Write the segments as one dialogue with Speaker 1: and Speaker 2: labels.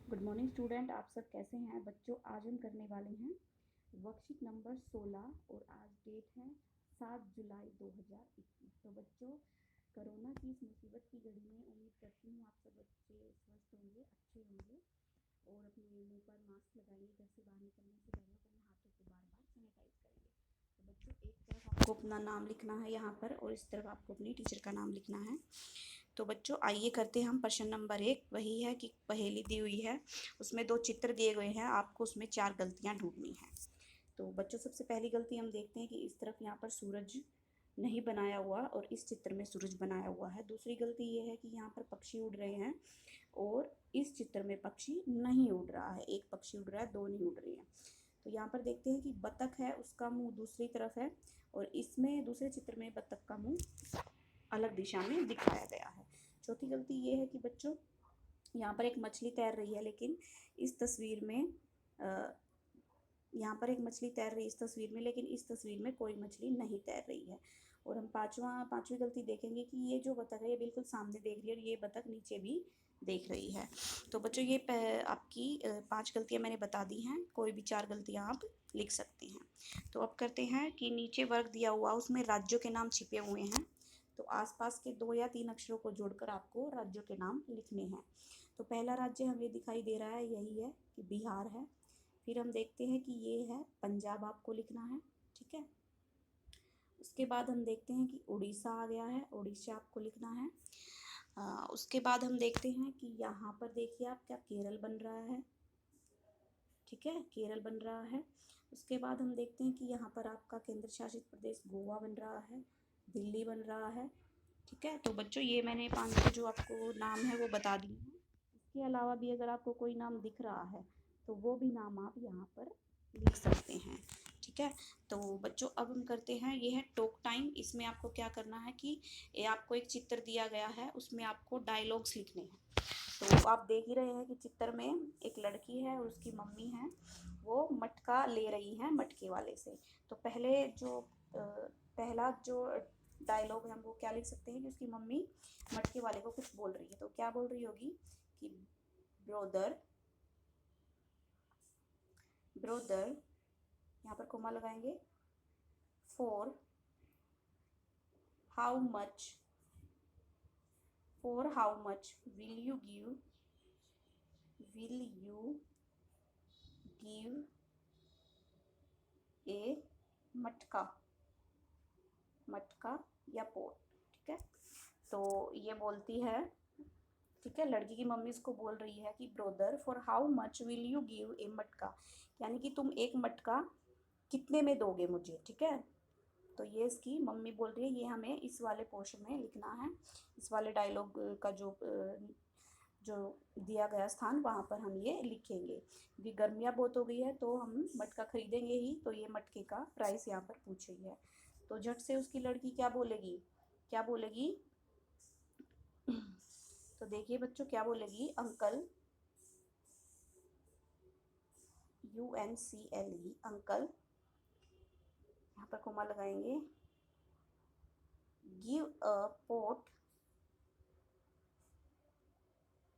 Speaker 1: Good morning student, आप सब कैसे हैं बच्चों। आज हम करने वाले हैं वर्कशीट नंबर 16 और आज डेट है 7 जुलाई 2021। तो बच्चों, कोरोना की इस मुसीबत की घड़ी में उम्मीद करती हूँ आप सब बच्चे स्वस्थ होंगे, अच्छे होंगे और अपने मुंह पर मास्क लगाएंगे। घर से बाहर निकलने से पहले अपने हाथों को बार बार सैनिटाइज करेंगे। तो बच्चों, एक तरफ आपको अपना नाम लिखना है यहाँ पर और इस तरफ आपको अपनी टीचर का नाम लिखना है। तो बच्चों आइए करते हैं हम प्रश्न नंबर 1। वही है कि पहेली दी हुई है, उसमें 2 चित्र दिए गए हैं, आपको उसमें 4 गलतियां ढूंढनी है। तो बच्चों सबसे पहली गलती हम देखते हैं कि इस तरफ यहाँ पर सूरज नहीं बनाया हुआ और इस चित्र में सूरज बनाया हुआ है। दूसरी गलती ये है कि यहाँ पर पक्षी उड़ रहे हैं और इस चित्र में पक्षी नहीं उड़ रहा है। एक पक्षी उड़ रहा है, 2 नहीं उड़ रहे हैं। तो यहाँ पर देखते हैं कि बतख है, उसका मुंह दूसरी तरफ है और इसमें दूसरे चित्र में बतख का मुंह अलग दिशा में दिखाया गया है। चौथी गलती ये है कि बच्चों यहाँ पर एक मछली तैर रही है, लेकिन इस तस्वीर में यहाँ पर एक मछली तैर रही है इस तस्वीर में, लेकिन इस तस्वीर में कोई मछली नहीं तैर रही है। और हम पांचवी गलती देखेंगे कि ये जो बतख है ये बिल्कुल सामने देख रही है और ये बतख नीचे भी देख रही है। तो बच्चों ये आपकी 5 गलतियाँ मैंने बता दी हैं, कोई भी 4 गलतियाँ आप लिख सकते हैं। तो अब करते हैं कि नीचे वर्ग दिया हुआ उसमें राज्यों के नाम छिपे हुए हैं। तो आसपास के 2 या 3 अक्षरों को जोड़कर आपको राज्यों के नाम लिखने हैं। तो पहला राज्य हमें दिखाई दे रहा है, यही है कि बिहार है। फिर हम देखते हैं कि ये है पंजाब, आपको लिखना है, ठीक है। उसके बाद हम देखते हैं कि उड़ीसा आ गया है, उड़ीसा आपको लिखना है। उसके बाद हम देखते हैं कि यहाँ पर देखिए आप क्या केरल बन रहा है, ठीक है, केरल बन रहा है। उसके बाद हम देखते हैं कि यहाँ पर आपका केंद्र शासित प्रदेश गोवा बन रहा है, दिल्ली बन रहा है, ठीक है। तो बच्चों ये मैंने 5 जो आपको नाम है वो बता दिए हैं। इसके अलावा भी अगर आपको कोई नाम दिख रहा है तो वो भी नाम आप यहाँ पर लिख सकते हैं, ठीक है। तो बच्चों अब हम करते हैं, ये है टॉक टाइम। इसमें आपको क्या करना है कि ये आपको एक चित्र दिया गया है, उसमें आपको डायलॉग्स लिखने हैं। तो आप देख ही रहे हैं कि चित्र में एक लड़की है और उसकी मम्मी है, वो मटका ले रही हैं मटके वाले से। तो पहला जो डायलॉग है हम वो क्या लिख सकते हैं कि उसकी मम्मी मटके वाले को कुछ बोल रही है। तो क्या बोल रही होगी कि ब्रोदर, ब्रोदर, यहाँ पर कोमा लगाएंगे, for how much, for how much will you give a मटका, मटका या पोट, ठीक है। तो ये बोलती है, ठीक है, लड़की की मम्मी इसको बोल रही है कि brother for how much will you give a मटका, यानी कि तुम एक मटका कितने में दोगे मुझे, ठीक है। तो ये इसकी मम्मी बोल रही है, ये हमें इस वाले पोर्शन में लिखना है, इस वाले डायलॉग का जो दिया गया स्थान वहाँ पर हम ये लिखेंगे। क्योंकि गर्मियाँ बहुत हो गई है तो हम मटका खरीदेंगे ही, तो ये मटके का प्राइस यहाँ पर पूछ रही है। तो झट से उसकी लड़की क्या बोलेगी, क्या बोलेगी, तो देखिए बच्चों क्या बोलेगी, अंकल, UNCLE, अंकल, यहाँ पर कोमा लगाएंगे, give a pot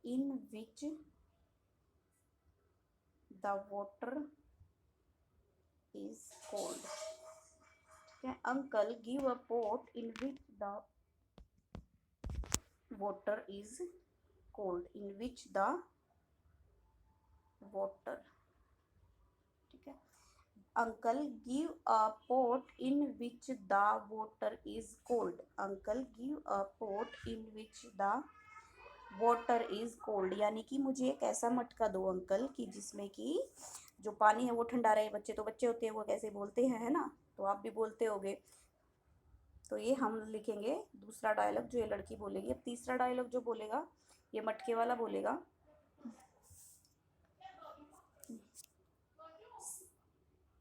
Speaker 1: in which the water is cold, ठीक है। Uncle give a pot in which the water is cold, in which the water, ठीक है। Uncle give a pot in which the water is cold, uncle give a pot in which the water is cold, यानी कि मुझे एक ऐसा मटका दो uncle कि जिसमें कि जो पानी है वो ठंडा रहे। बच्चे तो बच्चे होते हैं, वो कैसे बोलते हैं, है ना, तो आप भी बोलते होगे। तो ये हम लिखेंगे दूसरा डायलॉग जो ये लड़की बोलेगी। अब तीसरा डायलॉग जो बोलेगा ये मटके वाला बोलेगा,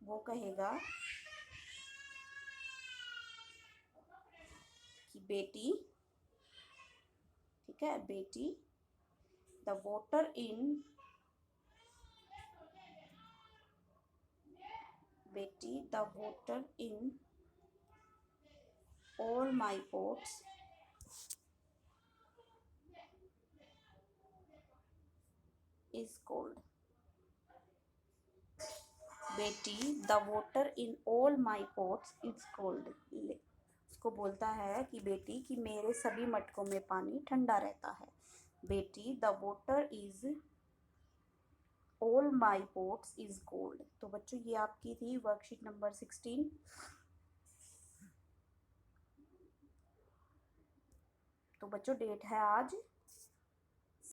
Speaker 1: वो कहेगा कि बेटी, ठीक है, बेटी, द वाटर इन, बेटी the water in all my pots is cold. बेटी the water in all my pots is cold. उसको बोलता है कि बेटी कि मेरे सभी मटकों में पानी ठंडा रहता है। बेटी the water is all my pots is cold. तो बच्चों ये आपकी थी वर्कशीट नंबर 16। तो बच्चों डेट है आज